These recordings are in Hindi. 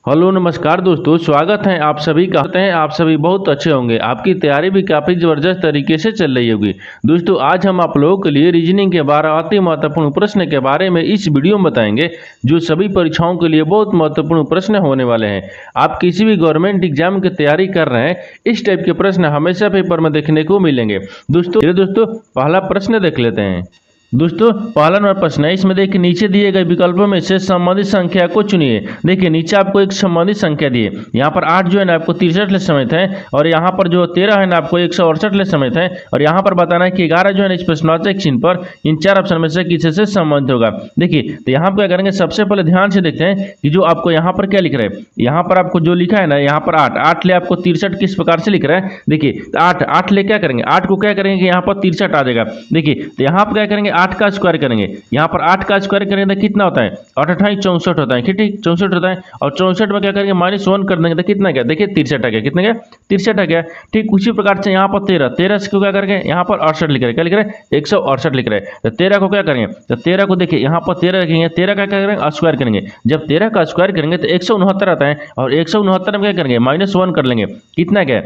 हेलो नमस्कार दोस्तों, स्वागत है आप सभी का। कहते हैं आप सभी बहुत अच्छे होंगे। आपकी तैयारी भी काफ़ी ज़बरदस्त तरीके से चल रही होगी। दोस्तों आज हम आप लोगों के लिए रीजनिंग के 12 अति महत्वपूर्ण प्रश्न के बारे में इस वीडियो में बताएंगे, जो सभी परीक्षाओं के लिए बहुत महत्वपूर्ण प्रश्न होने वाले हैं। आप किसी भी गवर्नमेंट एग्जाम की तैयारी कर रहे हैं, इस टाइप के प्रश्न हमेशा पेपर में देखने को मिलेंगे। दोस्तों पहला प्रश्न देख लेते हैं। दोस्तों पहला नंबर प्रश्न है, इसमें देखिए नीचे दिए गए विकल्पों में से संबंधित संख्या को चुनिए। देखिए नीचे आपको एक संबंधित संख्या दी है, यहाँ पर 8 जो है ना आपको 63 ले समेत है, और यहाँ पर जो 13 है ना आपको 168 ले समेत है, और यहाँ पर बताना है कि 11 जो है ना इस प्रश्नवाचक चिन्ह पर इन 4 ऑप्शन में से किसी से संबंधित होगा। देखिए तो यहाँ पर क्या करेंगे, सबसे पहले ध्यान से देखते हैं कि जो आपको यहाँ पर क्या लिख रहा है। यहाँ पर आपको जो लिखा है ना, यहाँ पर 8 ले आपको 63 किस प्रकार से लिख रहा है। देखिए 8 ले क्या करेंगे, 8 को क्या करेंगे, यहाँ पर 63 आ जाएगा। देखिए तो यहाँ पर क्या करेंगे, 8 का स्क्वायर करेंगे। यहाँ पर 8 का स्क्वायर करेंगे तो कितना होता है, 8 8 64 होता है। ठीक 64 होता है, और 64 में क्या करेंगे -1 कर देंगे तो कितना गया, देखिए 63 आ गया। कितना गया, 63 आ गया। ठीक उसी प्रकार से यहाँ पर 13 से क्या करेंगे, यहाँ पर 68 लिख रहे हैं। क्या लिख रहे हैं, 168 लिख रहे हैं। तो 13 को क्या करेंगे, तो 13 को देखिए यहाँ पर 13 रखेंगे, 13 का क्या करेंगे, स्क्वायर करेंगे। जब 13 का स्क्वायर करेंगे तो 169 आता है, और 169 में क्या करेंगे, -1 कर लेंगे। कितना गया,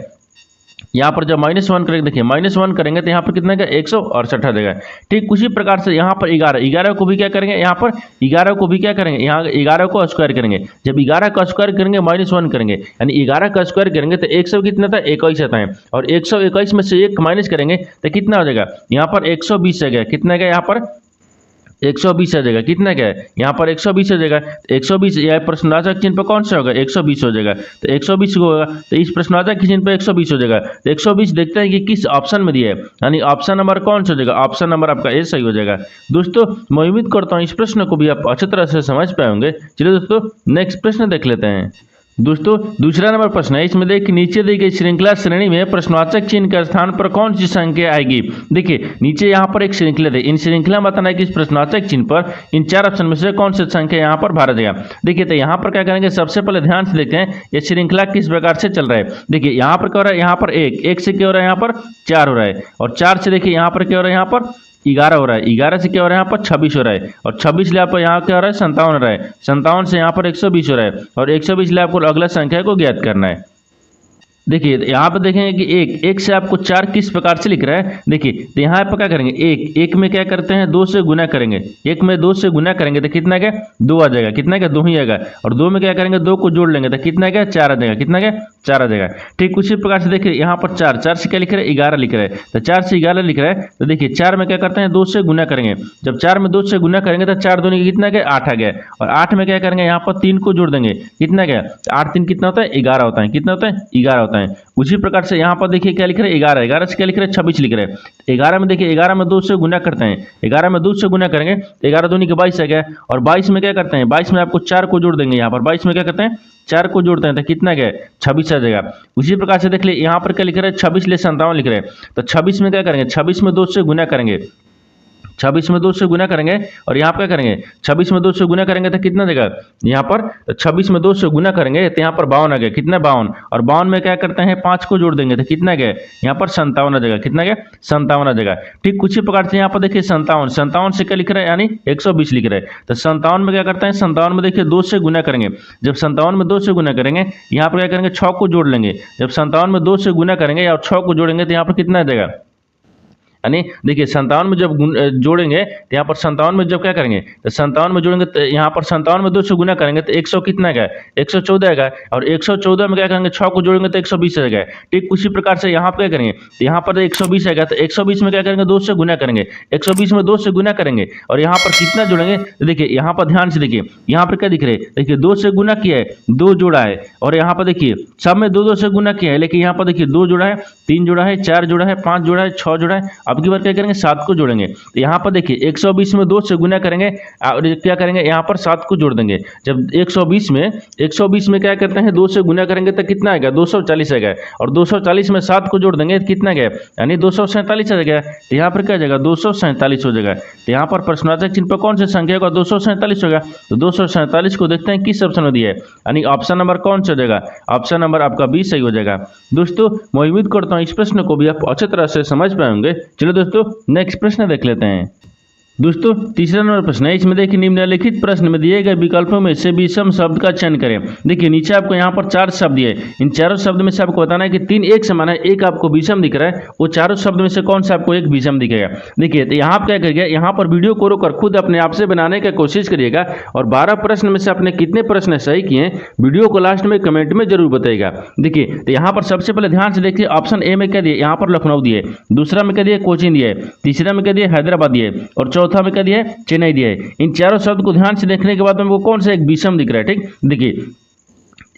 यहाँ पर जब -1 करेंगे, देखिए -1 करेंगे तो यहाँ पर कितना का 168 आ जाएगा। ठीक उसी प्रकार से यहाँ पर 11 को भी क्या करेंगे, यहाँ पर 11 को भी क्या करेंगे, यहाँ 11 को स्क्वायर करेंगे। जब 11 का स्क्वायर करेंगे -1 करेंगे, यानी 11 का स्क्वायर करेंगे तो 100 कितना था, 21 आता है, और 121 में से 1 माइनस करेंगे तो कितना हो जाएगा, यहाँ पर 120 आ गया। कितना गया, यहाँ पर 120 आ जाएगा। कितना क्या है, यहाँ पर 120 आ जाएगा। 120 यह प्रश्नवाचक चिन्ह पर कौन सा होगा, 120 हो जाएगा। तो 120 को होगा तो इस प्रश्नवाचक चिन्ह पर 120 हो जाएगा। तो 120 देखते हैं कि किस ऑप्शन में दिया है, यानी ऑप्शन नंबर कौन सा हो जाएगा, ऑप्शन नंबर आपका ए सही हो जाएगा। दोस्तों मैं उम्मीद करता हूँ इस प्रश्न को भी आप अच्छी तरह से समझ पाए होंगे। चलिए दोस्तों नेक्स्ट प्रश्न देख लेते हैं। दोस्तों दूसरा नंबर प्रश्न है, इसमें देखिए नीचे दी गई श्रृंखला श्रेणी में प्रश्नवाचक चिन्ह के स्थान पर कौन सी संख्या आएगी। देखिए नीचे यहाँ पर एक श्रृंखला है, इन श्रृंखला में बताना है कि इस प्रश्नवाचक चिन्ह पर इन 4 ऑप्शन में से कौन सी संख्या यहाँ पर भरा जाएगा। देखिए तो यहाँ पर क्या करेंगे, सबसे पहले ध्यान से देखते हैं ये श्रृंखला किस प्रकार से चल रहा है। देखिए यहाँ पर क्या हो रहा है, यहाँ पर 1 से क्या हो रहा है, यहाँ पर 4 हो रहा है, और 4 से देखिए यहाँ पर क्या हो रहा है, यहाँ पर 11 हो रहा है, 11 से क्या हो रहा है, यहाँ पर 26 हो रहा है, और 26 ले आपको यहाँ क्या हो रहा है, 57 हो रहा है, 57 से यहाँ पर 120 हो रहा है, और 120 ले आपको अगला संख्या को ज्ञात करना है। देखिए यहाँ पर देखेंगे कि एक से आपको 4 किस प्रकार से लिख रहा है। देखिए तो यहाँ पर क्या करेंगे, एक में क्या करते हैं, 2 से गुना करेंगे। एक में 2 से गुना करेंगे तो कितना क्या, 2 आ जाएगा। कितना क्या, 2 ही आएगा। और 2 में क्या करेंगे, 2 को जोड़ लेंगे तो कितना क्या, 4 आ जाएगा। कितना क्या, 4 आ जाएगा। ठीक उसी प्रकार से देखिए यहाँ पर 4 से क्या लिख रहे हैं, 11 लिख रहे हैं। तो 4 से 11 लिख रहा है, तो देखिए 4 में क्या करते हैं, 2 से गुना करेंगे। जब 4 में 2 से गुना करेंगे तो 4 दूनी कितना क्या, 8 आ गया। और 8 में क्या करेंगे, यहाँ पर 3 को जोड़ देंगे। कितना क्या, 8 3 कितना होता है, 11 होता है। कितना होता है, 11 होता है। उसी प्रकार से यहाँ पर देखिए क्या लिख रहे हैं, 11 से क्या लिख रहे हैं, 26 लिख रहे हैं। 11 में देखिए 11 में 2 से गुना करते हैं। 11 में 2 से गुना करेंगे तो 11 दूनी के 22 आ गया। और 22 में क्या करते हैं, 22 में आपको 4 को जोड़ देंगे। यहाँ पर 22 में क्या करते हैं, 4 को जोड़ते हैं तो कितना क्या है, 26 आ जाएगा। उसी प्रकार से देख लीजिए यहाँ पर क्या लिख रहे हैं, 26 ले 57 लिख रहे हैं। तो 26 में क्या करेंगे, 26 में 2 से गुना करेंगे। 26 में 2 से गुना करेंगे, और यहाँ पर क्या करेंगे, 26 में 2 से गुना करेंगे तो कितना देगा, यहाँ पर 26 में 2 से गुना करेंगे तो यहाँ पर 52 आ गया। कितना, 52। और 52 में क्या करते हैं, 5 को जोड़ देंगे तो कितना गया, यहाँ पर 57 आ जाएगा। कितना गया, 57 आ जाएगा। ठीक उसी प्रकार से यहाँ पर देखिए 57 से क्या लिख रहा है, यानी 120 लिख रहे हैं। तो 57 में क्या करते हैं, 57 में देखिए 2 से गुना करेंगे। जब 57 में 2 से गुना करेंगे, यहाँ पर क्या करेंगे, 6 को जोड़ लेंगे। जब 57 में 2 से गुना करेंगे और 6 को जोड़ेंगे तो यहाँ पर कितना आ जाएगा, यानी देखिए 57 में जब जोड़ेंगे तो यहाँ पर 57 में जब क्या करेंगे, तो 57 में जोड़ेंगे तो यहाँ पर 57 में 2 से गुना करेंगे तो 100 कितना आएगा, 114 आएगा। और 114 में क्या करेंगे, 6 को जोड़ेंगे तो 120 आएगा। ठीक उसी प्रकार से यहाँ पर क्या करेंगे, तो यहाँ पर 120 आएगा। तो 120 में क्या करेंगे, 2 से गुना करेंगे। 120 में 2 से गुना करेंगे और यहाँ पर कितना जोड़ेंगे, तो देखिए यहाँ पर ध्यान से देखिए, यहाँ पर क्या दिख रहे हैं, देखिए 2 से गुना किया है, 2 जोड़ा है। और यहाँ पर देखिए सब में 2 से गुना किया है, लेकिन यहाँ पर देखिए 2 जोड़ा है, 3 जोड़ा है, 4 जोड़ा है, 5 जोड़ा है, 6 जोड़ा है। अब की बार क्या करेंगे, 7 को जोड़ेंगे। तो यहाँ पर देखिए 120 में 2 से गुना करेंगे और क्या करेंगे, यहाँ पर 7 को जोड़ देंगे। जब 120 में क्या करते हैं, 2 से गुना करेंगे तो कितना आएगा, 240 आएगा। और 240 में 7 को जोड़ देंगे तो कितना गया, यानी 247 आ जाएगा। तो यहाँ पर क्या जाएगा, 247 हो जाएगा। तो यहाँ पर प्रश्नवाचक चिन्ह पर कौन सी संख्या का 247 होगा। तो 247 को देखते हैं किस ऑप्शन में दिया है, यानी ऑप्शन नंबर कौन सा हो जाएगा, ऑप्शन नंबर आपका बी सही हो जाएगा। दोस्तों मैं उम्मीद करता हूँ इस प्रश्न को भी आप अच्छी तरह से समझ पाएंगे। चलो दोस्तों नेक्स्ट प्रश्न देख लेते हैं। दोस्तों तीसरा नंबर प्रश्न है, इसमें देखिए निम्नलिखित प्रश्न में दिए गए विकल्पों में से विषम शब्द का चयन करें। देखिए नीचे आपको यहाँ पर 4 शब्द दिए, इन चारों शब्द में से आपको बताना है कि 3 एक समान है, एक आपको विषम दिख रहा है, वो चारों शब्द में से कौन सा आपको एक विषम दिखेगा। देखिए तो यहाँ आप क्या करिएगा, यहाँ पर वीडियो को रोककर खुद अपने आप से बनाने की कोशिश करिएगा और 12 प्रश्न में से आपने कितने प्रश्न सही किए वीडियो को लास्ट में कमेंट में जरूर बताइएगा। देखिए तो यहाँ पर सबसे पहले ध्यान से देखिए, ऑप्शन ए में क्या दिए, यहाँ पर लखनऊ दिए, दूसरा में क्या दिए कोचीन दिए, तीसरा में क्या दिए हैदराबाद दिए और चौथा में क्या दिया है चेन्नई दिया है। इन चारों शब्द को ध्यान से देखने के बाद में वो कौन सा एक विषम दिख रहा है। ठीक देखिए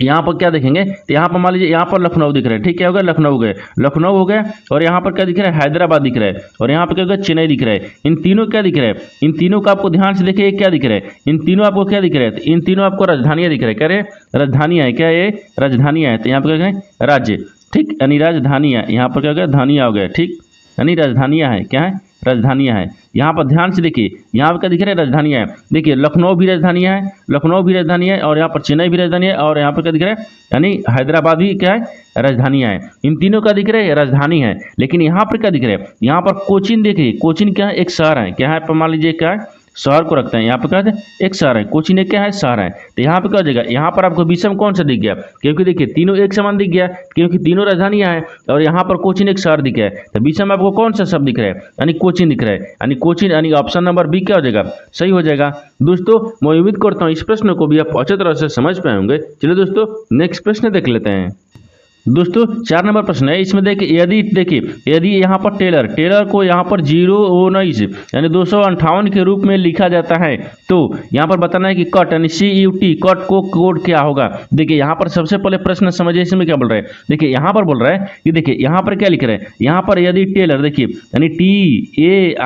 यहाँ पर क्या देखेंगे, तो यहाँ पर मान लीजिए यहाँ पर लखनऊ दिख रहा है। ठीक क्या हो गया, लखनऊ हो गया और यहाँ पर क्या दिख रहा है हैदराबाद दिख रहा है और यहाँ पर क्या हो गया चेन्नई दिख रहा है। इन तीनों क्या दिख रहा है, इन तीनों का आपको ध्यान से देखिए क्या दिख रहा है, इन तीनों आपको क्या दिख रहा है, इन तीनों आपको राजधानियाँ दिख रहा है। क्या रे राजधानियाँ है, क्या ये राजधानियाँ है, तो यहाँ पर क्या है राज्य। ठीक यानी राजधानियाँ, यहाँ पर क्या हो गया धानियाँ हो गया। ठीक यानी राजधानियाँ है, क्या है राजधानियाँ है। यहाँ पर ध्यान से देखिए, यहाँ पर क्या दिख रहा है राजधानियाँ है। देखिए लखनऊ भी राजधानियाँ है, लखनऊ भी राजधानी है और यहाँ पर चेन्नई भी राजधानी है और यहाँ पर क्या दिख रहा है यानी हैदराबाद भी क्या है राजधानियाँ है। इन तीनों का दिख रहा है राजधानी है। लेकिन यहाँ पर क्या दिख रहा है, यहाँ पर कोचीन देखिए, कोचीन क्या है एक शहर है। क्या है मान लीजिए क्या है शहर को रखते हैं, यहाँ पर क्या है एक शहर है, कोचीन एक क्या है शहर है। तो यहाँ पर क्या हो जाएगा, यहाँ पर आपको विषम कौन सा दिख गया, क्योंकि देखिए तीनों एक समान दिख गया क्योंकि तीनों राजधानियाँ हैं और यहाँ पर कोचीन एक शहर दिख रहा है। तो विषम आपको कौन सा शब्द दिख रहा है, यानी कोचीन दिख रहा है, यानी कोचीन यानी ऑप्शन नंबर बी क्या हो जाएगा सही हो जाएगा। दोस्तों मैं उम्मीद करता हूँ इस प्रश्न को भी आप अच्छी तरह से समझ पाए होंगे। चलिए दोस्तों नेक्स्ट प्रश्न देख लेते हैं। दोस्तों 4 नंबर प्रश्न है, इसमें देखिए यदि यहाँ पर टेलर को यहाँ पर 019 यानी 258 के रूप में लिखा जाता है तो यहाँ पर बताना है कि कट यानी CUT कट को कोड क्या होगा। देखिए यहाँ पर सबसे पहले प्रश्न समझिए इसमें क्या बोल रहा है। देखिए यहाँ पर बोल रहा है कि देखिए यहाँ पर क्या लिख रहा है, यहाँ पर यदि टेलर देखिए यानी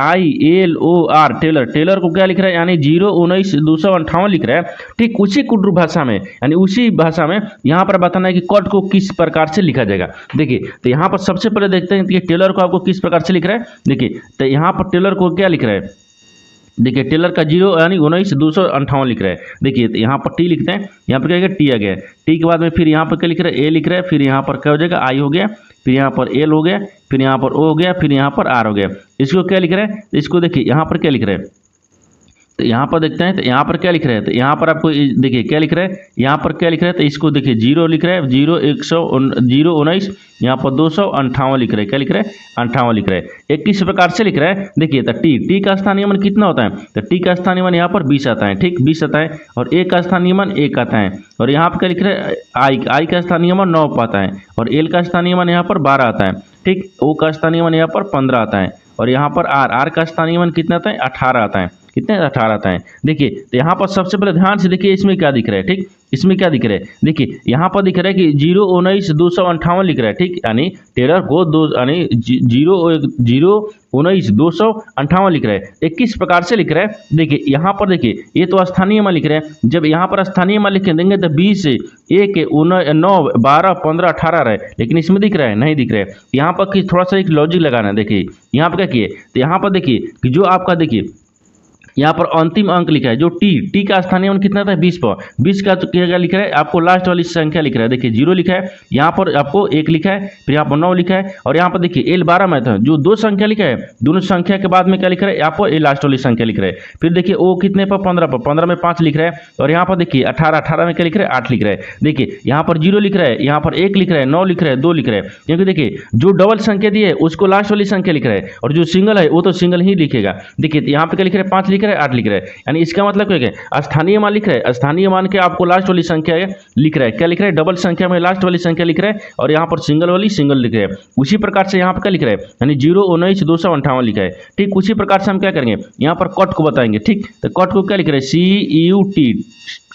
TAILOR टेलर को क्या लिख रहा है यानी 019 258 लिख रहा है। ठीक उसी कुड्रू भाषा में यानी उसी भाषा में यहाँ पर बताना है कि कट को किस प्रकार से लिखा जाएगा। देखिए तो यहाँ पर सबसे पहले देखते हैं कि टेलर को आपको किस प्रकार से लिख रहा है। देखिए तो यहाँ पर टेलर को क्या लिख रहा है, देखिए टेलर का 0 यानी 19 258 लिख रहा है। देखिए तो यहाँ पर टी लिखते हैं, यहाँ पर क्या है टी आ गया, टी के बाद में फिर यहाँ पर क्या लिख रहा है ए लिख रहा है, फिर यहाँ पर क्या हो जाएगा आई हो गया, फिर यहाँ पर एल हो गया, फिर यहाँ पर ओ हो गया, फिर यहाँ पर आर हो गया। इसको क्या लिख रहा है, इसको देखिए यहाँ पर क्या लिख रहा है, तो यहाँ पर देखते हैं तो यहाँ पर क्या लिख रहा है, तो यहाँ पर आपको देखिए क्या लिख रहा है, यहाँ पर क्या लिख रहा है, तो इसको देखिए 0 लिख रहा है 019 यहाँ पर 258 लिख रहा है। क्या लिख रहा है 58 लिख रहा है। एक किस प्रकार से लिख रहा है, देखिए तो टी का स्थानीय मान कितना होता है, तो टी का स्थानीय मान यहाँ पर 20 आता है। ठीक 20 आता है और ए का स्थानीय मान 1 आता है और यहाँ पर क्या लिख रहा है आई का स्थानीय मान 9 आता है और एल का स्थानीय मान यहाँ पर 12 आता है। ठीक ओ का स्थानीय मान यहाँ पर 15 आता है और यहाँ पर आर का स्थानीय मान कितना आता है 18 आता है। कितने 18 आता है। देखिए तो यहाँ पर सबसे पहले ध्यान से देखिए इसमें क्या दिख रहा है। ठीक इसमें क्या दिख रहा है, देखिए यहाँ पर दिख रहा है कि 019 258 लिख रहा है। ठीक यानी टेलर को 019 258 लिख रहा है। एक किस प्रकार से लिख रहा है, देखिए यहाँ पर देखिए ये तो स्थानीय मान लिख रहा है, जब यहाँ पर स्थानीय मान लिख के देंगे तो 20 1 9 12 15 18 रहे, लेकिन इसमें दिख रहा है नहीं दिख रहा है। यहाँ पर थोड़ा सा एक लॉजिक लगाना है। देखिए यहाँ पर क्या किए, तो यहाँ पर देखिए कि जो आपका देखिए यहाँ पर अंतिम अंक लिखा है जो टी का स्थानीय मान कितना था 20 पर 20 का तो क्या लिखा है आपको लास्ट वाली संख्या लिख रहा है। देखिए 0 लिखा है, यहाँ पर आपको 1 लिखा है, फिर यहाँ पर 9 लिखा है और यहाँ पर देखिए एल 12 में था जो 2 संख्या लिखा है, दोनों संख्या के बाद में क्या लिख रहा है आपको ए लास्ट वाली संख्या लिख रहा है। फिर देखिए ओ कितने पर 15 में 5 लिख रहा है और यहाँ पर देखिए 18 में क्या लिख रहा है 8 लिख रहा है। देखिए यहाँ पर 0 लिख रहा है, यहाँ पर 1 लिख रहा है, 9 लिख रहा है, 2 लिख रहा है, क्योंकि देखिए जो डबल संख्या दी है उसको लास्ट वाली संख्या लिख रहा है और जो सिंगल है वो तो सिंगल ही लिखेगा। देखिए यहाँ पे क्या लिख रहा है 5 लिख रहा है 8 लिख रहा है, यानी इसका मतलब क्या है स्थानीय मान लिख रहा है, स्थानीय मान के आपको लास्ट वाली संख्या लिख रहा है। क्या लिख रहा है डबल संख्या में लास्ट वाली संख्या लिख रहा है और यहाँ पर सिंगल वाली सिंगल लिख रहा है। उसी प्रकार से यहाँ पर क्या लिख रहा है यानी 019 258 लिखा है। ठीक उसी प्रकार से हम क्या करेंगे यहाँ पर कट को बताएंगे। ठीक तो कट को क्या लिख रहा है CUT,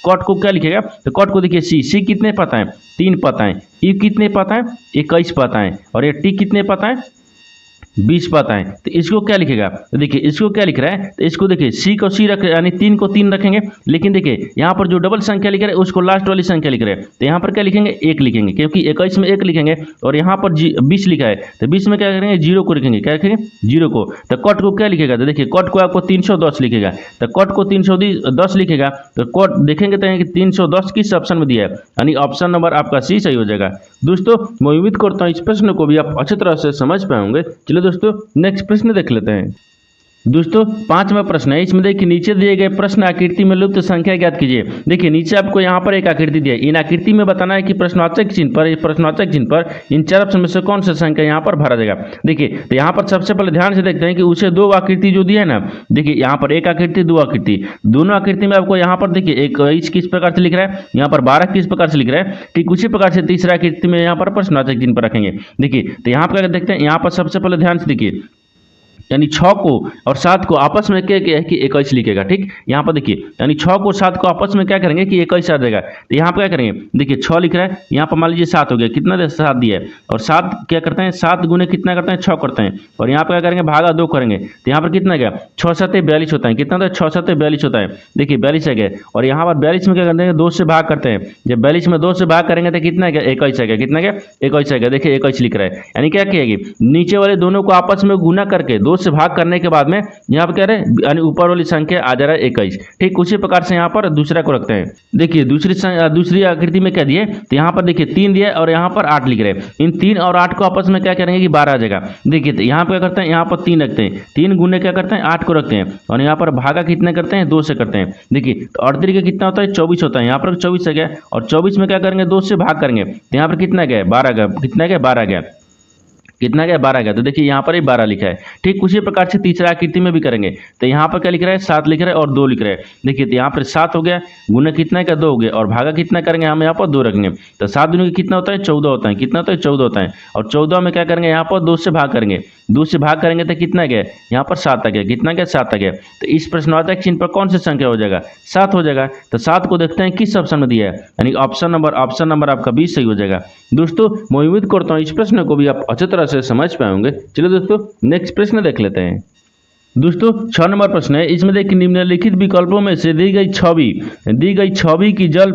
कट को क्या लिखेगा तो कट को देखिए सी कितने पता है 3 पता है, यू कितने पता है 21 पता है और ये टी कितने पता है 20 पता है। तो इसको क्या लिखेगा, तो देखिए इसको क्या लिख रहा है, तो इसको देखिए सी को सी रख यानी 3 को 3 रखेंगे, लेकिन देखिए यहाँ पर जो डबल संख्या लिख रहा है उसको लास्ट वाली संख्या लिख रहे हैं। तो यहाँ पर क्या लिखेंगे 1 लिखेंगे, क्योंकि 21 में 1 लिखेंगे और यहाँ पर 20 लिखा है तो 20 में क्या करेंगे 0 को लिखेंगे। क्या लिखेंगे 0 को। तो कट को क्या लिखेगा, तो देखिए कट को आपको 310 लिखेगा, तो कट को 310 लिखेगा तो कट देखेंगे तो 310 किस ऑप्शन में दिया है, यानी ऑप्शन नंबर आपका सी सही हो जाएगा। दोस्तों मैं उम्मीद करता हूँ इस प्रश्न को भी आप अच्छी तरह से समझ पाए होंगे। चलिए दोस्तों नेक्स्ट प्रश्न देख लेते हैं। दोस्तों 5वां प्रश्न है, इसमें देखिए नीचे दिए गए प्रश्न आकृति में लुप्त संख्या ज्ञात कीजिए। देखिए नीचे आपको यहाँ पर एक आकृति दी है, इन आकृति में बताना है कि प्रश्नवाचक चिन्ह पर इन 4 ऑप्शन में से कौन सा संख्या यहाँ पर भरा जाएगा। देखिए तो यहाँ पर सबसे पहले ध्यान से देखते हैं कि उसे 2 आकृति जो दी है ना, देखिए यहाँ पर एक आकृति 2 आकृति, दोनों आकृति में आपको यहाँ पर देखिए एक किस प्रकार से लिख रहा है, यहाँ पर 12 किस प्रकार से लिख रहा है। ठीक उसी प्रकार से तीसरा आकृति में यहाँ पर प्रश्नवाचक चिन्ह पर रखेंगे। देखिए तो यहाँ पर देखते हैं, यहाँ पर सबसे पहले ध्यान से देखिए, यानी 6 को और 7 को आपस में क्या है कि 21 लिखेगा। ठीक यहाँ पर देखिए, यानी 6 को 7 को आपस में क्या करेंगे कि 21 आ जाएगा। तो यहाँ पर क्या करेंगे, देखिए 6 लिख रहा है, यहाँ पर मान लीजिए 7 हो गया, कितना 7 दिया है, और 7 क्या करते हैं, 7 गुने कितना करते हैं, 6 करते हैं, और यहाँ पर क्या करेंगे, भागा 2 करेंगे। तो यहाँ पर कितना गया, 6 7 42 होता है, कितना था 6 7 42 होता है। देखिए 42 आ गया, और यहाँ पर 42 में क्या करते हैं, 2 से भाग करते हैं। जब 42 में 2 से भाग करेंगे तो कितना गया, 21 आ गया, कितना गया 21 आ गया। देखिए 21 लिख रहा है, यानी क्या किएगी, नीचे वाले दोनों को आपस में गुना करके 2 से भाग करने के बाद में यहाँ पर क्या है, यानी ऊपर वाली संख्या आ जा रहा है 21। ठीक उसी प्रकार से यहाँ पर दूसरा को रखते हैं। देखिए दूसरी आकृति में क्या दिए, तो यहाँ पर देखिए 3 दिया और यहाँ पर 8 लिख रहे हैं। इन 3 और 8 को आपस में क्या करेंगे कि 12 आ जाएगा। देखिए तो यहाँ पर क्या करते हैं, यहाँ पर 3 रखते हैं, 3 गुने क्या करते हैं 8 को रखते हैं, और यहाँ पर भागा कितने करते हैं, 2 से करते हैं। देखिए तो 8 का कितना होता है, 24 होता है, यहाँ पर 24 आ गया, और 24 में क्या करेंगे, 2 से भाग करेंगे, तो यहाँ पर कितना गया, 12 गया, कितना गया 12 गया, कितना गया 12 गया। तो देखिए यहाँ पर ही 12 लिखा है। ठीक उसी प्रकार से तीसरा आकृति में भी करेंगे। तो यहाँ पर क्या लिख रहा है, 7 लिख रहा है और 2 लिख रहा है। देखिए तो यहाँ पर 7 हो गया, गुना कितना का 2 हो गया, और भागा कितना करेंगे, हम यहाँ पर 2 रखेंगे। तो 7 दूनी कितना होता है, 14 होता है, कितना होता है 14 होता है, और 14 में क्या करेंगे, यहाँ पर 2 से भाग करेंगे, 2 से भाग करेंगे तो कितना गया, यहाँ पर 7 आ गया, कितना गया 7 आ गया। तो इस प्रश्नवाचक चिन्ह पर कौन सी संख्या हो जाएगा, 7 हो जाएगा। तो 7 को देखते हैं किस ऑप्शन में दिया है, यानी ऑप्शन नंबर आपका 20 सही हो जाएगा। दोस्तों मैं उम्मीद करता हूँ इस प्रश्न को भी आप अच्छी तरह से समझ पाएंगे। चलिए दोस्तों नेक्स्ट प्रश्न देख लेते हैं। दोस्तों 6 नंबर प्रश्न है, इसमें देखिए निम्नलिखित विकल्पों में से दी गई छवि की जल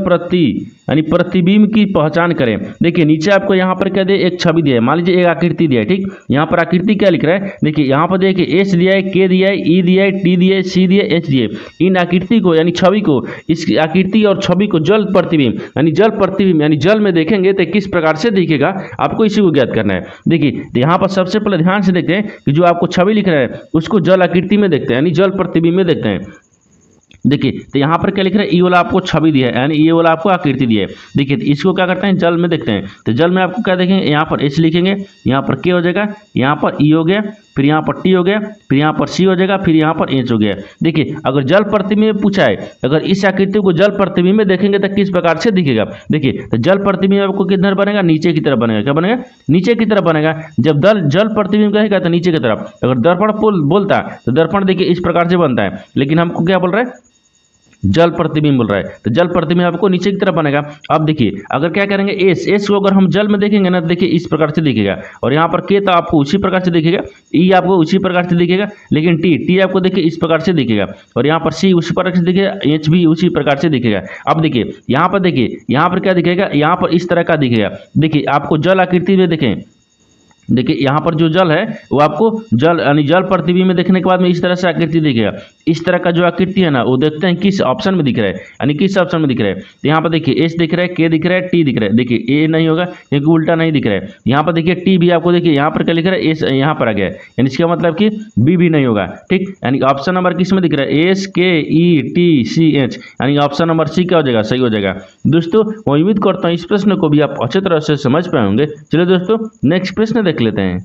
यानी प्रतिबिंब की पहचान करें। देखिए नीचे आपको यहाँ पर क्या दिया, एक छवि दिया है, मान लीजिए एक आकृति दिया है। ठीक यहाँ पर आकृति क्या लिख रहा है, देखिए यहाँ पर देखिए एस दिया है, के दिया है, ई दिया है, टी दिया है, सी दिया है, एच दिया है। इन आकृति को यानी छवि को, इस आकृति और छवि को जल प्रतिबिंब यानी जल में देखेंगे तो किस प्रकार से दिखेगा, आपको इसी को ज्ञात करना है। देखिए यहाँ पर सबसे पहले ध्यान से देखते हैं कि जो आपको छवि लिख रहा है उसको जल आकृति में देखते हैं, यानी जल प्रतिबिंब में देखते हैं। देखिए तो यहाँ पर क्या लिख रहा है, ई वाला आपको छवि दिया है, यानी ये वाला आपको आकृति दी है। देखिए तो इसको क्या करते हैं, जल में देखते हैं। तो जल में आपको क्या देखेंगे, यहाँ पर एच लिखेंगे, यहाँ पर के हो जाएगा, यहाँ पर ई हो गया, फिर यहाँ पर टी हो गया, फिर यहाँ पर सी हो जाएगा, फिर यहाँ पर एच हो गया। देखिए अगर जल प्रतिबिंब में पूछा है, अगर इस आकृति को जल प्रतिबिंब में देखेंगे तो किस प्रकार से दिखेगा। देखिए तो जल प्रतिबिंब आपको किधर बनेगा, नीचे की तरफ बनेगा। क्या बनेगा, नीचे की तरफ बनेगा। जब जल प्रतिबिंब कहेगा तो नीचे की तरफ। अगर दर्पण बोलता तो दर्पण देखिए इस प्रकार से बनता है, लेकिन हमको क्या बोल रहा है, जल प्रतिबिंब बोल रहा है। तो जल प्रतिबिंब आपको नीचे की तरफ बनेगा। अब देखिए अगर क्या करेंगे, एस को अगर हम जल में देखेंगे ना, देखिए इस प्रकार से दिखेगा, और यहाँ पर के तो आपको उसी प्रकार से दिखेगा, ई आपको उसी प्रकार से दिखेगा, लेकिन टी आपको देखिए इस प्रकार से दिखेगा, और यहाँ पर सी उसी प्रकार से दिखेगा, एच भी उसी प्रकार से दिखेगा। अब देखिए यहाँ पर क्या दिखेगा, यहाँ पर इस तरह का दिखेगा। देखिए आपको जल आकृति में देखें, देखिए यहाँ पर जो जल है वो आपको जल यानी जल प्रतिबिंब में देखने के बाद में इस तरह से आकृति दिखेगा। इस तरह का जो आकृति है ना, वो देखते हैं किस ऑप्शन में दिख रहा है, यानी किस ऑप्शन में दिख रहा है। तो यहाँ पर देखिए एस दिख रहा है, के दिख रहा है, टी दिख रहा है। देखिए ए नहीं होगा क्योंकि उल्टा नहीं दिख रहा है। यहाँ पर देखिए टी भी आपको देखिए यहाँ पर क्या लिख रहा है, एस यहाँ पर आ गया है, यानी इसका मतलब कि बी भी नहीं होगा। ठीक यानी ऑप्शन नंबर किस में दिख रहा है, एस के ई टी सी एच, यानी ऑप्शन नंबर सी क्या हो जाएगा, सही हो जाएगा। दोस्तों मैं उम्मीद करता हूँ इस प्रश्न को भी आप अच्छी तरह से समझ पाएंगे। चलिए दोस्तों नेक्स्ट प्रश्न देख लेते हैं।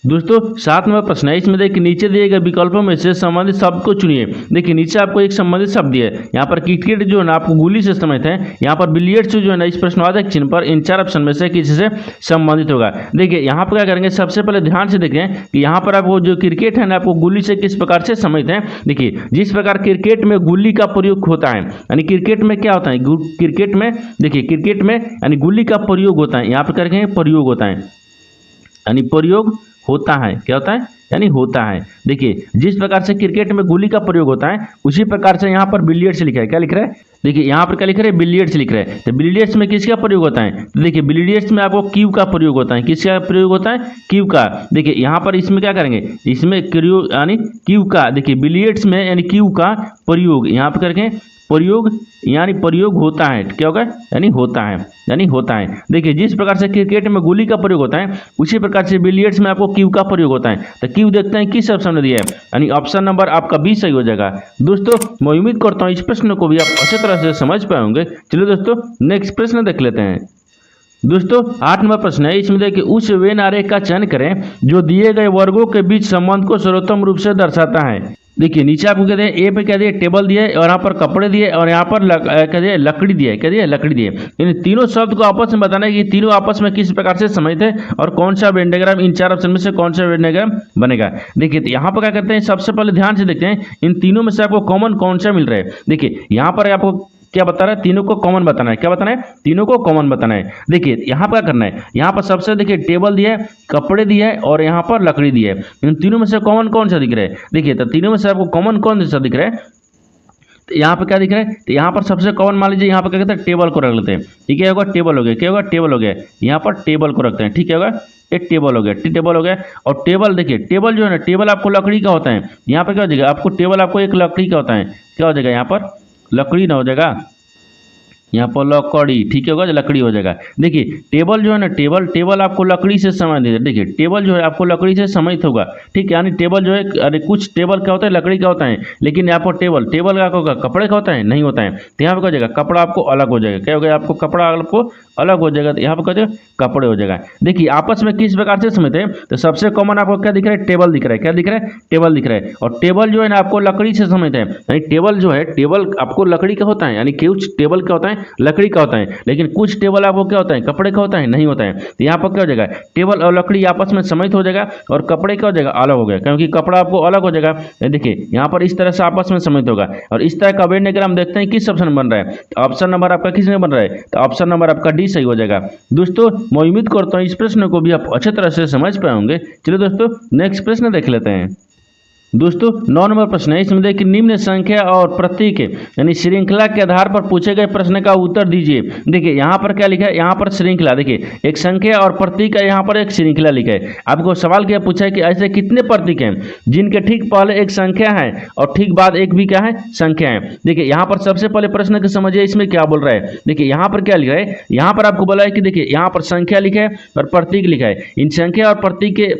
दोस्तों 7 नंबर प्रश्न है, इसमें देखिए नीचे दिए गए विकल्पों में से संबंधित शब्द को चुनिए। देखिए नीचे आपको एक संबंधित शब्द दिया है, यहाँ पर क्रिकेट जो है ना आपको गुल्ली से संबंधित है, यहाँ पर बिलियर्ड्स जो है ना इस प्रश्नवाचक चिन्ह पर इन 4 ऑप्शन में से किसी से संबंधित होगा। देखिए यहाँ पर क्या करेंगे, सबसे पहले ध्यान से देखें कि यहाँ पर आपको जो क्रिकेट है ना आपको गुल्ली से किस प्रकार से संबंधित है। देखिए जिस प्रकार क्रिकेट में गुल्ली का प्रयोग होता है, यानी क्रिकेट में क्या होता है, क्रिकेट में देखिए क्रिकेट में यानी गुल्ली का प्रयोग होता है, यहाँ पर करेंगे प्रयोग होता है, यानी प्रयोग होता है, क्या होता है, यानी होता है। देखिए जिस प्रकार से क्रिकेट में गुल्ली का प्रयोग होता है उसी प्रकार से यहाँ पर बिलियर्ड्स लिखा है। क्या लिख रहा है, देखिए यहाँ पर क्या लिख रहा है, बिलियर्ड्स लिख रहा है। तो बिलियर्ड्स में किसका प्रयोग होता है, तो देखिए बिलियर्ड्स में आपको क्यू का प्रयोग होता है। किसका प्रयोग होता है, क्यू का। देखिए यहाँ पर इसमें क्या करेंगे, इसमें क्यू यानी क्यू का, देखिए बिलियर्ड्स में यानी क्यू का प्रयोग यहाँ पर करेंगे प्रयोग यानी प्रयोग होता है, क्या होगा यानी होता है, यानी होता है। देखिए जिस प्रकार से क्रिकेट में गुल्ली का प्रयोग होता है उसी प्रकार से बिलियर्ड्स में आपको क्यू का प्रयोग होता है। तो क्यू देखते हैं किस ऑप्शन में दिया है, यानी ऑप्शन नंबर आपका बी सही हो जाएगा। दोस्तों मैं उम्मीद करता हूँ इस प्रश्न को भी आप अच्छी तरह से समझ पाए होंगे। चलिए दोस्तों नेक्स्ट प्रश्न देख लेते हैं। दोस्तों 8 नंबर प्रश्न है, इसमें देखिए उस वेन आरेख का चयन करें जो दिए गए वर्गों के बीच संबंध को सर्वोत्तम रूप से दर्शाता है। देखिए नीचे आपको कहते हैं ए पे क्या दिए टेबल दिए और यहाँ पर कपड़े दिए और यहाँ पर क्या दिए लकड़ी दिए, क्या दिए लकड़ी दिए। इन तीनों शब्द को आपस में बताना है कि तीनों आपस में किस प्रकार से संबंधित है और कौन सा वेन डायग्राम इन चार ऑप्शन में से कौन सा वेन डायग्राम बनेगा। देखिए यहाँ पर क्या करते हैं, सबसे पहले ध्यान से देखते हैं इन तीनों में से आपको कॉमन कौन सा मिल रहा है। देखिए यहाँ पर आपको क्या बता रहा है, तीनों को कॉमन बताना है। क्या बताना है, तीनों को कॉमन बताना है। देखिए यहाँ पर क्या करना है, यहाँ पर सबसे देखिए टेबल दिया है, कपड़े दिया है और यहाँ पर लकड़ी दी है। इन तीनों में से कॉमन कौन सा दिख रहा है। देखिए तो तीनों में से आपको कॉमन कौन सा दिख रहा है, तो यहाँ पर क्या दिख रहा है, तो यहाँ पर सबसे कॉमन मान लीजिए यहाँ पर क्या कहते हैं टेबल को रख लेते हैं। ठीक है होगा टेबल हो गया, क्या होगा टेबल हो गया, यहाँ पर टेबल को रखते हैं। ठीक है होगा एक टेबल हो गया, टेबल हो गया। और टेबल देखिए टेबल जो है ना टेबल आपको लकड़ी का होता है। यहाँ पर क्या हो जाएगा आपको टेबल आपको एक लकड़ी का होता है, क्या हो जाएगा यहाँ पर लकड़ी ना हो जाएगा, यहाँ पर लकड़ी। ठीक होगा लकड़ी हो जाएगा। देखिए टेबल जो है ना टेबल आपको लकड़ी से संबंधित है। देखिए टेबल जो है आपको लकड़ी से संबंधित होगा। ठीक है यानी टेबल जो है अरे कुछ टेबल क्या होता है लकड़ी का होता है, लेकिन यहाँ पर टेबल का होगा कपड़े का होता है नहीं होता है। तो यहाँ पर क्या हो जाएगा कपड़ा आपको अलग हो जाएगा, क्या हो गया आपको कपड़ा आपको अलग हो जाएगा। तो यहाँ पर क्या हो जाएगा कपड़े हो जाएगा। देखिए आपस में किस प्रकार से संबंधित है, तो सबसे कॉमन आपको क्या दिख रहा है टेबल दिख रहा है, क्या दिख रहा है टेबल दिख रहा है। और टेबल जो है ना आपको लकड़ी से संबंधित है, यानी टेबल जो है टेबल आपको लकड़ी का होता है, यानी कुछ टेबल क्या होता है लकड़ी का होता है, लेकिन कुछ टेबल आपको क्या होता है कपड़े का होता है नहीं होता है। तो यहाँ पर क्या हो जाएगा टेबल और लकड़ी आपस में सम्मिलित हो जाएगा और कपड़े क्या हो जाएगा अलग हो गया, क्योंकि कपड़ा आपको अलग हो जाएगा। देखिए यहाँ पर इस तरह से आपस में सम्मिलित होगा। और इस तरह का वेन डायग्राम देखते हैं किस ऑप्शन में बन रहा है, तो ऑप्शन नंबर आपका किस में बन रहा है, तो ऑप्शन नंबर आपका डी सही हो जाएगा। दोस्तों मैं उम्मीद करता हूँ इस प्रश्न को भी आप अच्छे तरह से समझ पाए होंगे। चलिए दोस्तों नेक्स्ट प्रश्न देख लेते हैं। दोस्तों 9 नंबर प्रश्न है, इसमें देखिए निम्न संख्या और प्रतीक यानी श्रृंखला के आधार पर पूछे गए प्रश्न का उत्तर दीजिए। देखिए यहाँ पर क्या लिखा है, यहाँ पर श्रृंखला, देखिए एक संख्या और प्रतीक है, यहाँ पर एक श्रृंखला लिखा है। आपको सवाल क्या पूछा है कि ऐसे कितने प्रतीक हैं जिनके ठीक पहले एक संख्या है और ठीक बाद एक भी क्या है संख्या है। देखिए यहाँ पर सबसे पहले प्रश्न को समझिए इसमें क्या बोल रहा है। देखिए यहाँ पर क्या लिखा है, यहाँ पर आपको बोला है कि देखिए यहाँ पर संख्या लिखा है और प्रतीक लिखा है। इन संख्या और प्रतीक के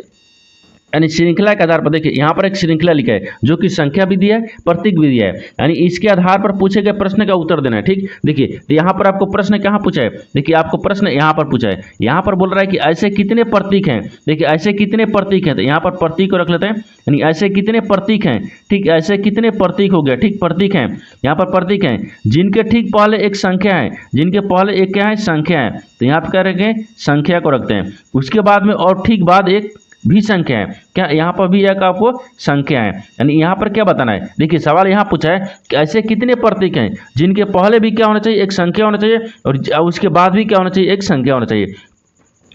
यानी श्रृंखला के आधार पर देखिए यहाँ पर एक श्रृंखला लिखा है जो कि संख्या भी दिया है प्रतीक भी दिया है, यानी इसके आधार पर पूछे गए प्रश्न का उत्तर देना है। ठीक देखिए तो यहाँ पर आपको प्रश्न कहाँ पूछा है, देखिए आपको प्रश्न यहाँ पर पूछा है। यहाँ पर बोल रहा है कि ऐसे कितने प्रतीक हैं। देखिए ऐसे कितने प्रतीक हैं, तो यहाँ पर प्रतीक को रख लेते हैं, यानी ऐसे कितने प्रतीक हैं। ठीक ऐसे कितने प्रतीक हो गया, ठीक प्रतीक हैं, यहाँ पर प्रतीक हैं जिनके ठीक पहले एक संख्या है, जिनके पहले एक क्या है संख्या है। तो यहाँ पर क्या रखें संख्या को रखते हैं, उसके बाद में और ठीक बाद एक भी संख्या है, क्या यहाँ पर भी एक आपको संख्या है। यानी यहाँ पर क्या बताना है, देखिए सवाल यहाँ पूछा है कि ऐसे कितने प्रतीक हैं जिनके पहले भी क्या होना चाहिए एक संख्या होना चाहिए और उसके बाद भी क्या होना चाहिए एक संख्या होना चाहिए।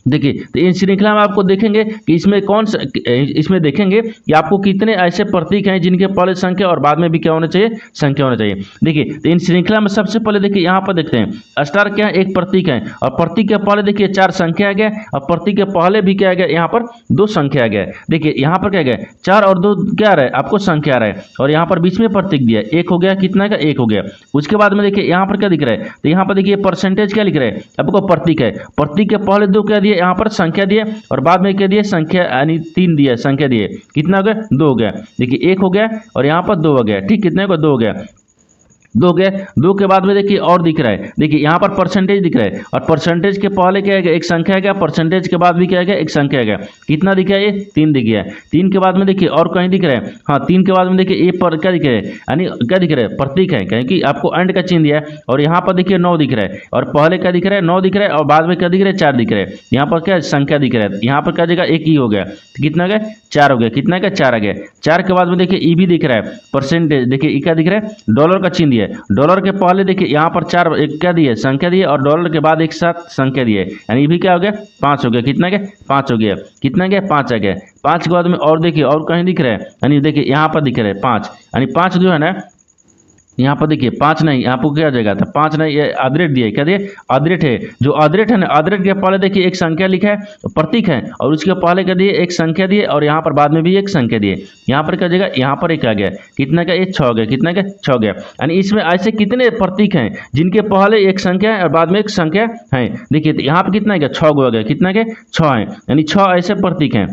देखिए तो इन श्रृंखला में आपको देखेंगे कि इसमें इसमें देखेंगे कि आपको कितने ऐसे प्रतीक हैं जिनके पहले संख्या और बाद में भी क्या होना चाहिए संख्या होना चाहिए। देखिए तो इन श्रृंखला में सबसे पहले देखिए यहाँ पर देखते हैं स्टार क्या है एक प्रतीक है और प्रतीक के पहले देखिए 4 संख्या आ गया और प्रतीक के पहले भी क्या आ गया यहाँ पर 2 संख्या आ गया। देखिए यहाँ पर क्या गया 4 और 2 क्या आ रहा है आपको संख्या आ रहा है और यहाँ पर बीच में प्रतीक दिया एक हो गया, कितना का एक हो गया। उसके बाद में देखिए यहाँ पर क्या दिख रहा है, तो यहाँ पर देखिए परसेंटेज क्या लिख रहा है आपको प्रतीक है, प्रतीक के पहले 2 क्या दिए यहाँ पर संख्या दिए और बाद में क्या दिए संख्या यानी 3 दिया संख्या दिए, कितना हो गया 2 हो गया। देखिए 1 हो गया और यहाँ पर 2 हो गया। ठीक कितने को 2 हो गया, 2 गए। 2 के बाद में देखिए और दिख रहा है, देखिए यहाँ पर परसेंटेज दिख रहा है और परसेंटेज के पहले क्या है एक संख्या है, परसेंटेज के बाद भी क्या है एक संख्या है, कितना दिख रहा है ये 3 दिख गया। 3 के बाद में देखिए और कहीं दिख रहा है, हाँ 3 के बाद में देखिए ए पर क्या दिख रहा है यानी क्या दिख रहा है प्रतीक है, क्योंकि आपको एंड का चिन्ह दिया है। और यहाँ पर देखिए 9 दिख रहा है और पहले क्या दिख रहा है 9 दिख रहा है और बाद में क्या दिख रहा है 4 दिख रहा है। यहाँ पर क्या संख्या दिख रहा है, यहाँ पर क्या जगह एक ही हो गया, कितना गया 4 हो गया, कितना का 4 आ गया। 4 के बाद में देखिए ई भी दिख रहा है परसेंटेज, देखिए क्या दिख रहा है डॉलर का चिन्ह दिया है। डॉलर के पहले देखिए यहाँ पर 4 एक क्या दिए संख्या दिए और डॉलर के बाद एक साथ संख्या दिए, यानी भी क्या हो गया 5 हो गया, कितना गया 5 हो गया, कितना गया 5 आ गया। 5 के बाद में और देखिए और कहीं दिख रहा है, यानी देखिए यहाँ पर दिख रहा है 5, यानी 5 जो है ना यहाँ पर देखिए 5 नहीं, आपको क्या हो जाएगा, तो 5 नहीं, ये आदरेट दिए, क्या दिए, आदरेट है। जो आदरेट है ना, आदरेट के पहले देखिए एक संख्या लिखा है, प्रतीक है, और उसके पहले क्या दिए, एक संख्या दिए, और यहाँ पर बाद में भी एक संख्या दिए। यहाँ पर क्या हो जाएगा, यहाँ पर एक आ गया, कितना का, ये 6 गया, कितना का, 6 गया। यानी इसमें ऐसे कितने प्रतीक हैं जिनके पहले एक संख्या है और बाद में एक संख्या है। देखिए तो यहाँ पर कितना गया, 6 गो गया, कितना के, 6 है। यानी 6 ऐसे प्रतीक हैं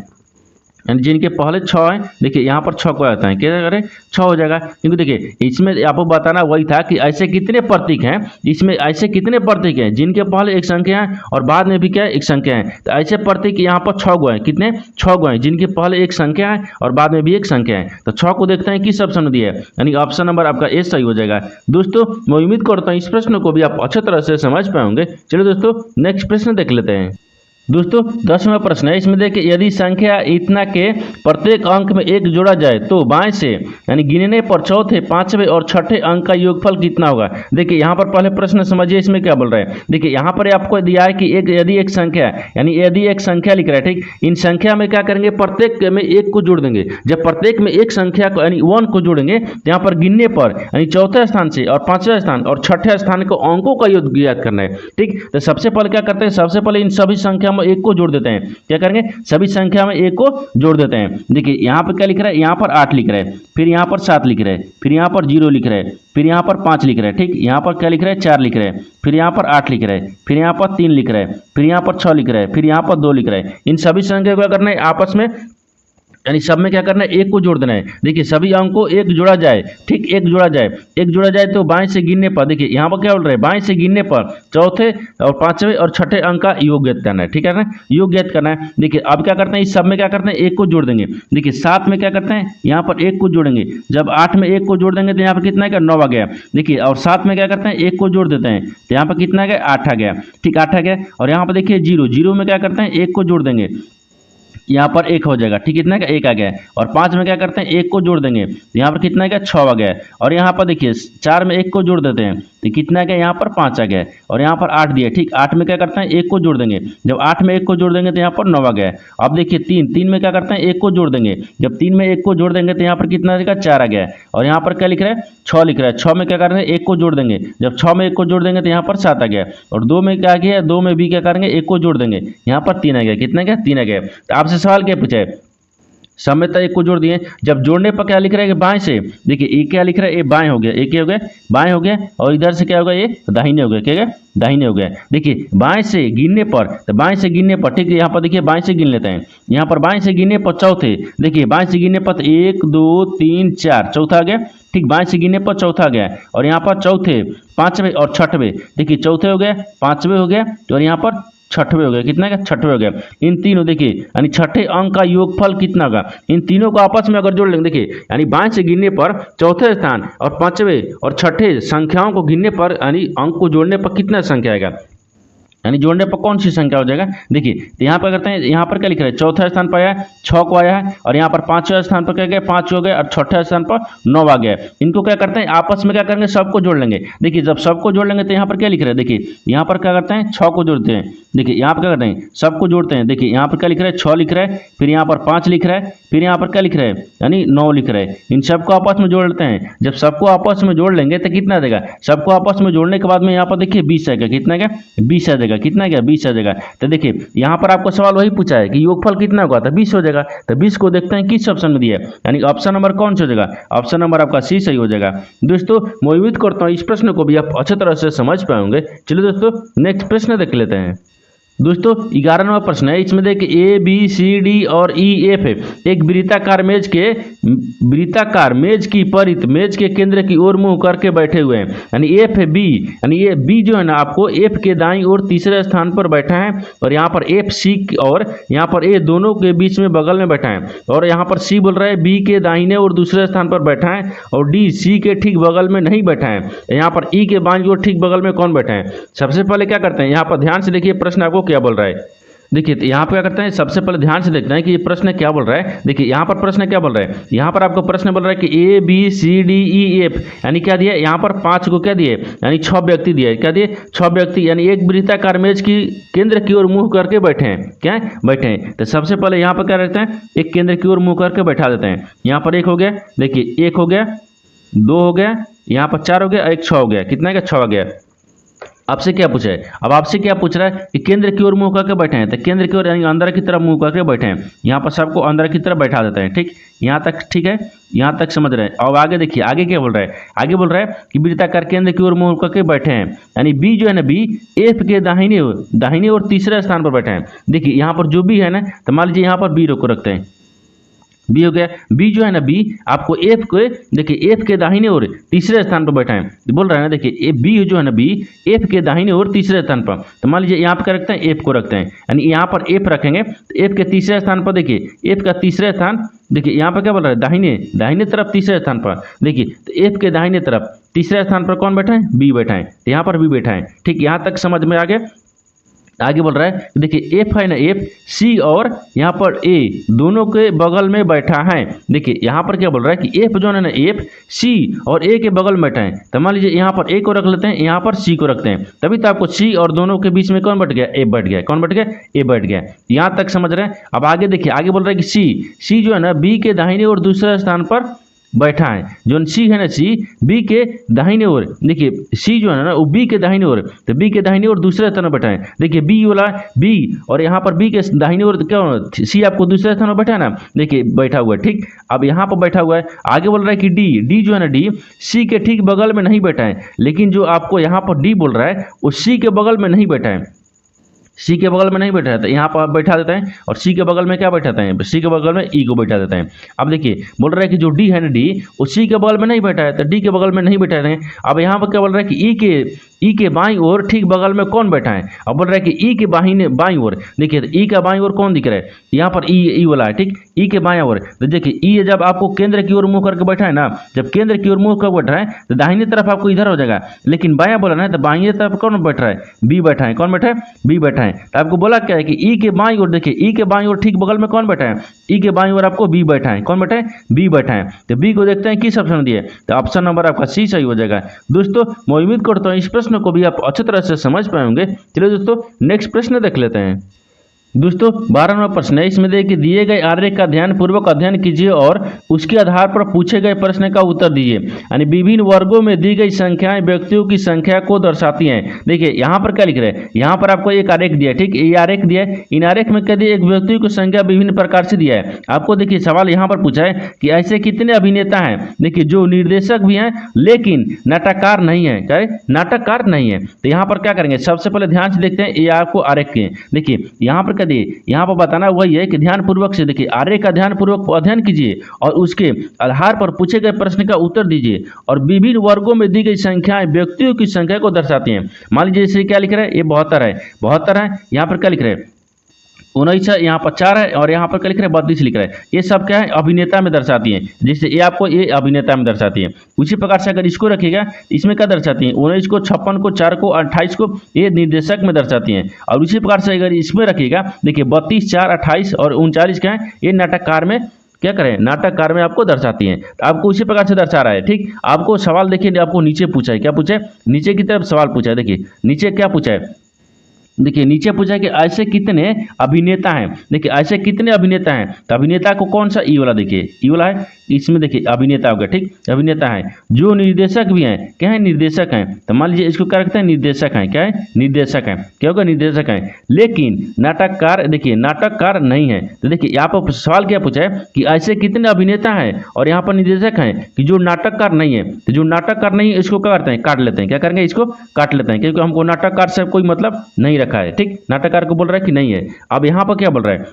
यानी जिनके पहले 6 है। देखिए यहाँ पर 6 को आता है, क्या करें, 6 हो जाएगा। क्योंकि देखिए इसमें आपको बताना वही था कि ऐसे कितने प्रतीक हैं, इसमें ऐसे कितने प्रतीक हैं जिनके पहले एक संख्या है और बाद में भी क्या है, एक संख्या है। तो ऐसे प्रतीक यहाँ पर 6 गो हैं, कितने, 6 गो हैं जिनके पहले एक संख्या है और बाद में भी एक संख्या है। तो 6 को देखते हैं किस ऑप्शन में दिया है, यानी ऑप्शन नंबर आपका ए सही हो जाएगा। दोस्तों मैं उम्मीद करता हूँ इस प्रश्न को भी आप अच्छी तरह से समझ पाएंगे। चलिए दोस्तों नेक्स्ट प्रश्न देख लेते हैं। दोस्तों 10वां प्रश्न है, इसमें देखिए यदि संख्या इतना के प्रत्येक अंक में 1 जोड़ा जाए तो बाएं से यानी गिनने पर चौथे, पांचवें और छठे अंक का योगफल कितना होगा। देखिए यहाँ पर पहले प्रश्न समझिए इसमें क्या बोल रहा है। देखिए यहाँ पर आपको दिया है कि यदि एक संख्या यानी यदि एक संख्या लिख रहा है, ठीक, इन संख्या में क्या करेंगे, प्रत्येक में 1 को जोड़ देंगे। जब प्रत्येक में एक संख्या को यानी 1 को जोड़ेंगे तो यहाँ पर गिनने पर यानी चौथे स्थान से और पांचवें स्थान और छठे स्थान को अंकों का योग याद करना है। ठीक, तो सबसे पहले क्या करते हैं, सबसे पहले इन सभी संख्या 1 को जोड़ देते हैं। क्या करेंगे, सभी संख्या में 1 को जोड़ देते हैं। देखिए यहाँ पर क्या लिख रहा है, यहाँ पर 8 लिख रहा है, फिर यहाँ पर 7 लिख रहा है, फिर यहाँ पर 0 लिख रहा है, फिर यहाँ पर 5 लिख रहा है। ठीक, यहाँ पर क्या लिख रहा है, 4 लिख रहा है, फिर यहाँ पर 8 लिख रहा है, फिर यहाँ पर 3 लिख रहा है, फिर यहाँ पर 6 लिख रहा है, फिर यहाँ पर 2 लिख रहा है। इन सभी संख्या को क्या करना है, आपस में यानी सब में क्या करना है, 1 को जोड़ देना है। देखिए सभी अंक को 1 जोड़ा जाए, ठीक, 1 जोड़ा जाए, 1 जोड़ा जाए तो बाएं से गिनने पर, देखिए यहाँ पर क्या बोल रहे हैं, बाएं से गिनने पर चौथे और पांचवें और छठे अंक का योग ज्ञात करना है। ठीक है ना, योग ज्ञात करना है। देखिए अब क्या करते हैं, इस सब में क्या करते हैं, 1 को जोड़ देंगे। देखिए 7 में क्या करते हैं, यहाँ पर 1 को जोड़ेंगे। जब 8 में 1 को जोड़ देंगे तो यहाँ पर कितना है, 9 आ गया। देखिए और 7 में क्या करते हैं, 1 को जोड़ देते हैं तो यहाँ पर कितना आ गया, 8 आ गया। ठीक, 8 आ गया। और यहाँ पर देखिए 0 में क्या करते हैं, 1 को जोड़ देंगे, यहाँ पर 1 हो जाएगा। ठीक, कितना का, 1 आ गया। और 5 में क्या करते हैं, 1 को जोड़ देंगे, यहाँ पर कितना का, 6 आ गया। और यहाँ पर देखिए 4 में 1 को जोड़ देते हैं तो कितना का, यहाँ पर 5 आ गया। और यहाँ पर 8 दिया। ठीक, 8 में क्या करते हैं, 1 को जोड़ देंगे। जब 8 में 1 को जोड़ देंगे तो यहाँ पर 9 आ गया। अब देखिए 3 में क्या करते हैं, 1 को जोड़ देंगे। जब 3 में 1 को जोड़ देंगे तो यहाँ पर कितना देगा, 4 आ गया। और यहाँ पर क्या लिख रहा है, 6 लिख रहा है। 6 में क्या कर रहे हैं, 1 को जोड़ देंगे। जब 6 में 1 को जोड़ देंगे तो यहाँ पर 7 आ गया। और 2 में क्या आ गया, 2 में भी क्या करेंगे, 1 को जोड़ देंगे, यहाँ पर 3 आ गया। कितना गया, 3 आ गया। तो आपसे सवाल क्या पूछा है, सब में तो 1 को जोड़ दिए। जब जोड़ने पर क्या लिख रहा है कि बाएं से, देखिए ये क्या लिख रहा है, ये बाएं हो गया, ये क्या हो गया, बाएं हो गया। और इधर से क्या होगा, ये दाहिने हो गया, क्या गया, दाहिने हो गया। देखिए बाएं से गिनने पर, तो बाएं से गिनने पर, ठीक है, यहाँ पर देखिए बाएं से गिन लेते हैं। यहाँ पर बाएं से गिनने पर चौथे, देखिए बाएं से गिनने पर 1 2 3 4 चौथा आ गया। ठीक, बाएं से गिनने पर चौथा आ गया। और यहाँ पर चौथे, पांचवें और छठवें, देखिए चौथे हो गए, पांचवें हो गया, और यहाँ पर छठवें हो गया। कितना का, छठवें हो गया। इन तीनों देखिए यानी छठे अंक का योगफल कितना होगा, इन तीनों को आपस में अगर जोड़ लेंगे, देखिए यानी बाएं से गिनने पर चौथे स्थान और पांचवें और छठे संख्याओं को गिनने पर यानी अंक को जोड़ने पर कितना संख्या आएगा, यानी जोड़ने पर कौन सी संख्या हो जाएगा। देखिए तो यहाँ पर करते हैं, यहाँ पर क्या लिख रहा है, चौथा स्थान पर आया है, 6 को आया है। और यहाँ पर पांचवें स्थान पर क्या गया, 5 हो गए। और छठे स्थान पर 9 आ गया। इनको क्या करते हैं, आपस में क्या करेंगे, सबको जोड़ लेंगे। देखिए जब सबको जोड़ लेंगे तो यहाँ पर क्या लिख रहा है, देखिए यहाँ पर क्या करते हैं, 6 को जोड़ते हैं। देखिए यहाँ पर क्या करते हैं, सबको जोड़ते हैं। देखिए यहाँ पर क्या लिख रहा है, 6 लिख रहा है, फिर यहाँ पर 5 लिख रहा है, फिर यहाँ पर क्या लिख रहा है, यानी 9 लिख रहा है। इन सबको आपस में जोड़ लेते हैं। जब सबको आपस में जोड़ लेंगे तो कितना देगा, सबको आपस में जोड़ने के बाद में यहाँ पर देखिए 20 आएगा। कितना क्या, 20 आ जाएगा। कितना क्या, 20 आ जाएगा। तो देखिए यहाँ पर आपको सवाल वही पूछा है कि योगफल कितना होगा, तो 20 हो जाएगा। तो 20 को देखते हैं किस ऑप्शन में दिया है, यानी ऑप्शन नंबर कौन सा हो जाएगा, ऑप्शन नंबर आपका सी सही हो जाएगा। दोस्तों मैं उम्मीद करता हूँ इस प्रश्न को भी आप अच्छी तरह से समझ पाएंगे। चलिए दोस्तों नेक्स्ट प्रश्न देख लेते हैं। दोस्तों 11वां प्रश्न है, इसमें देखिए ए बी सी डी और ई एफ एक वृत्ताकार मेज की परित मेज के केंद्र की ओर मुंह करके बैठे हुए हैं। यानी एफ बी, यानी ये बी जो है ना आपको एफ के दाईं ओर तीसरे स्थान पर बैठा है। और यहाँ पर एफ सी और यहाँ पर ए दोनों के बीच में बगल में बैठा है। और यहाँ पर सी बोल रहा है बी के दाहिने और दूसरे स्थान पर बैठा है। और डी सी के ठीक बगल में नहीं बैठा है। यहाँ पर ई के बाईं ओर ठीक बगल में कौन बैठा है। सबसे पहले क्या करते हैं, यहाँ पर ध्यान से देखिए प्रश्न आपको क्या बोल रहा है। देखिए तो यहाँ पे क्या करते हैं, सबसे पहले ध्यान से देखना है कि ये प्रश्न क्या बोल रहा है। देखिए यहाँ पर प्रश्न क्या बोल रहा है, यहाँ पर आपको प्रश्न बोल रहा है कि A B C D E F यानी क्या दिया, यहाँ पर 5 को क्या दिए, यानी 6 व्यक्ति दिए। क्या दिए, 6 व्यक्ति, यानी एक वृत्ताकार मेज की केंद्र की ओर मुंह करके बैठे हैं। क्या है, बैठे हैं। तो सबसे पहले यहाँ पर क्या रहता है, एक केंद्र की ओर मुंह करके बैठा देते हैं। यहाँ पर 1 हो गया, देखिए 1 हो गया, 2 हो गया, यहाँ पर 4 हो गया, एक 6 हो गया, कितना का 6 आ गया। आपसे क्या पूछा है, अब आपसे क्या पूछ रहा है कि केंद्र की ओर मुंह करके बैठे हैं, तो केंद्र की ओर यानी अंदर की तरफ मुंह करके बैठे हैं। यहाँ पर सबको अंदर की तरफ बैठा देते हैं, ठीक, यहाँ तक ठीक है, यहाँ तक समझ रहे हैं। अब आगे देखिए, आगे क्या बोल रहा है, आगे बोल रहा है कि वृत्ताकार केंद्र की ओर मुंह करके बैठे हैं, यानी बी जो है ना, बी एफ के दाहिने और तीसरे स्थान पर बैठे हैं। देखिए यहाँ पर जो बी है ना, तो मान लीजिए यहाँ पर बी को रखते हैं, बी हो गया, बी जो है ना, बी आपको एफ को, देखिए एफ के दाहिने ओर तीसरे स्थान पर बैठा है, बोल रहा है ना, देखिए बी जो है ना, बी एफ के दाहिने ओर तीसरे स्थान पर। तो मान लीजिए यहाँ पर क्या रखते हैं, एफ को रखते हैं, यानी यहाँ पर एफ रखेंगे, तो एफ के तीसरे स्थान पर देखिए एफ का तीसरे स्थान, देखिए यहाँ पर क्या बोल रहा है, दाहिने तरफ तीसरे स्थान पर। देखिए तो एफ के दाहिने तरफ तीसरे स्थान पर कौन बैठा है, बी बैठा है, तो यहाँ पर बी बैठा है, ठीक, यहाँ तक समझ में आ गया। आगे बोल रहा है, देखिए एफ है ना, एफ सी और यहाँ पर ए दोनों के बगल में बैठा है। देखिए यहाँ पर क्या बोल रहा है कि एफ जो है ना, एफ सी और ए के बगल में बैठा है, तो मान लीजिए यहाँ पर ए को रख लेते हैं, यहाँ पर सी को रखते हैं, तभी तो आपको सी और दोनों के बीच में कौन बैठ गया, ए बैठ गया, कौन बैठ गया, ए बैठ गया। यहाँ तक समझ रहे हैं। अब आगे देखिए, आगे बोल रहा है कि सी जो है ना, बी के दाहिने और दूसरे स्थान पर बैठा है, जो सी है ना, सी बी के दाहिने ओर, देखिए सी जो है ना, वो बी के दाहिने ओर, तो बी के दाहिने ओर दूसरे स्थान पर बैठा है। देखिए बी वाला बी, और यहाँ पर बी के दाहिने ओर क्या, सी आपको दूसरे स्थान पर बैठा है ना, देखिए बैठा हुआ है, ठीक। अब यहाँ पर बैठा हुआ है। आगे बोल रहा है कि डी जो है ना, डी सी के ठीक बगल में नहीं बैठा है, लेकिन जो आपको यहाँ पर डी बोल रहा है वो सी के बगल में नहीं बैठा है, सी के बगल में नहीं बैठा है, तो यहाँ पर बैठा देते हैं, और सी के बगल में क्या बैठाते हैं, सी के बगल में ई को बैठा देते हैं। अब देखिए बोल रहा है कि जो डी है ना, डी वो सी के बगल में नहीं बैठा है, तो डी के बगल में नहीं बैठाते हैं। अब यहाँ पर क्या बोल रहा है कि ई के बाईं ओर ठीक बगल में कौन बैठा है, अब बोल रहा है कि ई के बाईं ओर, देखिए ई का बाईं ओर कौन दिख रहा है, यहाँ पर ई वाला है, ठीक, ई के बाईं ओर। तो देखिए ई जब आपको केंद्र की ओर मुंह करके बैठा है ना, जब केंद्र की ओर मुंह करके बैठा है तो दाहिनी तरफ आपको इधर हो जाएगा, लेकिन बायां बोला ना, तो बाईं तरफ कौन बैठ रहा है, बी बैठा है, कौन बैठा है, बी बैठा है। तो आपको बोला क्या है कि ई के बाईं ओर, देखिए ई के बाईं ओर ठीक बगल में कौन बैठा है, ई के बाईं ओर आपको बी बैठा है, कौन बैठा है, बी बैठा है। तो बी को देखते हैं किस ऑप्शन दिए, तो ऑप्शन नंबर आपका सी सही हो जाएगा। दोस्तों मैं उम्मीद करता हूँ इस प्रश्न को भी आप अच्छी तरह से समझ पाएंगे। चलिए दोस्तों नेक्स्ट प्रश्न देख लेते हैं। दोस्तों 12वां प्रश्न है, इसमें देखिए दिए गए आरेख का ध्यानपूर्वक अध्ययन कीजिए और उसके आधार पर पूछे गए प्रश्न का उत्तर दीजिए। यानी विभिन्न वर्गों में दी गई संख्याएं व्यक्तियों की संख्या को दर्शाती हैं। देखिए यहाँ पर क्या लिख रहे हैं, यहाँ पर आपको एक आरेख दिया है, ठीक, ये आरेख दिया है, इन आरेख में क्या दिया, एक व्यक्ति की संख्या विभिन्न प्रकार से दिया है। आपको देखिए सवाल यहाँ पर पूछा है कि ऐसे कितने अभिनेता हैं, देखिए जो निर्देशक भी हैं लेकिन नाटककार नहीं है, क्या है, नाटककार नहीं है। तो यहाँ पर क्या करेंगे, सबसे पहले ध्यान से देखते हैं, ये आपको आरेख के, देखिए यहाँ पर यहाँ पर बताना वही है कि ध्यानपूर्वक से देखिए आरेख का ध्यानपूर्वक अध्ययन कीजिए और उसके आधार पर पूछे गए प्रश्न का उत्तर दीजिए। और विभिन्न वर्गों में दी गई संख्याएं व्यक्तियों की संख्या को दर्शाती हैं। मान लीजिए जैसे क्या लिख रहे हैं, ये 72 है, यहाँ पर क्या लिख रहे हैं, 19 है, यहाँ पर 4 है, और यहाँ पर क्या लिख रहे हैं, 32 लिख रहे हैं। ये सब क्या है, अभिनेता में दर्शाती हैं। जैसे ये आपको ये अभिनेता में दर्शाती है। उसी प्रकार से अगर इसको रखिएगा, इसमें क्या दर्शाती हैं, 19 को, 56 को, 4 को, 28 को, ये निर्देशक में दर्शाती हैं। और उसी प्रकार से अगर इसमें रखिएगा, देखिए 32, 4, 28 और 39 क्या है, ये नाटककार में क्या करें, नाटककार में आपको दर्शाती हैं। तो आपको उसी प्रकार से दर्शा रहा है, ठीक। आपको सवाल देखिए, आपको नीचे पूछा है, क्या पूछा है, नीचे की तरफ सवाल पूछा है। देखिए नीचे क्या पूछा है, देखिए नीचे पूछा है कि ऐसे कितने अभिनेता हैं। देखिए ऐसे कितने अभिनेता हैं, तो अभिनेता को कौन सा, ई वाला, देखिए ई वाला है, इसमें देखिए अभिनेता होगा, ठीक, अभिनेता है। जो निर्देशक भी हैं, क्या है, निर्देशक हैं। तो मान लीजिए इसको क्या रखते हैं, निर्देशक हैं, क्या है, निर्देशक हैं, क्या होगा, निर्देशक हैं। लेकिन नाटककार, देखिए नाटककार नहीं है। तो देखिए यहाँ पर सवाल क्या पूछा है कि ऐसे कितने अभिनेता हैं, और यहाँ पर निर्देशक हैं कि जो नाटककार नहीं है। तो जो नाटककार नहीं है इसको क्या करते हैं, काट लेते हैं, क्या करेंगे, इसको काट लेते हैं, क्योंकि हमको नाटककार से कोई मतलब नहीं रखा है, ठीक, नाटककार को बोल रहा है कि नहीं है। अब यहाँ पर क्या बोल रहा है,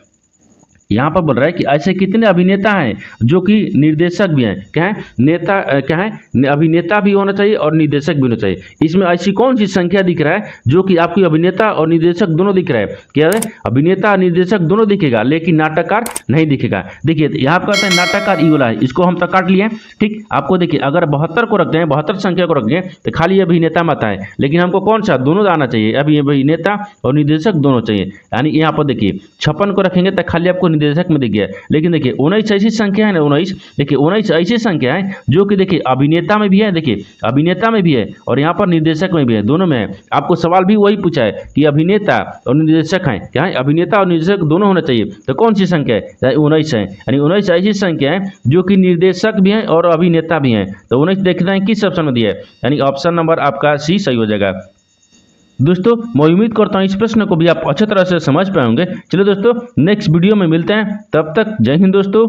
यहाँ पर बोल रहा है कि ऐसे कितने अभिनेता हैं जो कि निर्देशक भी हैं, क्या है, नेता, क्या है, अभिनेता भी होना चाहिए और निर्देशक भी होना चाहिए। इसमें ऐसी कौन सी संख्या दिख रहा है जो कि आपकी अभिनेता और निर्देशक दोनों दिख रहा है, क्या है, अभिनेता और निर्देशक दोनों दिखेगा लेकिन नाटककार नहीं दिखेगा। देखिए यहाँ पर कहते हैं नाटककार ई वाला है, इसको हम तो काट लिए, ठीक। आपको देखिए अगर 72 को रखते हैं, 72 संख्या को रखेंगे तो खाली अभिनेता मत है, लेकिन हमको कौन सा, दोनों आना चाहिए, अभिनेता और निर्देशक दोनों चाहिए। यानी यहाँ पर देखिए 56 को रखेंगे तो खाली आपको निर्देशक में दिख गया। लेकिन देखिए 19 ऐसी संख्या है ना, 19 देखिए 19 ऐसी संख्या है जो कि देखिए अभिनेता में भी है, देखिए अभिनेता में भी है और यहाँ पर निर्देशक में भी है, दोनों में है। आपको सवाल भी वही पूछा है कि अभिनेता और निर्देशक है, क्या है, अभिनेता और निर्देशक दोनों होना चाहिए, तो कौन सी संख्या है, 19 है। यानी 19 ऐसी संख्या है जो कि निर्देशक भी है और अभिनेता भी है। तो 19 देखना है किस ऑप्शन में दिया है, यानी ऑप्शन नंबर आपका सी सही हो जाएगा। दोस्तों मैं उम्मीद करता हूँ इस प्रश्न को भी आप अच्छी तरह से समझ पाए होंगे। चलिए दोस्तों नेक्स्ट वीडियो में मिलते हैं, तब तक जय हिंद दोस्तों।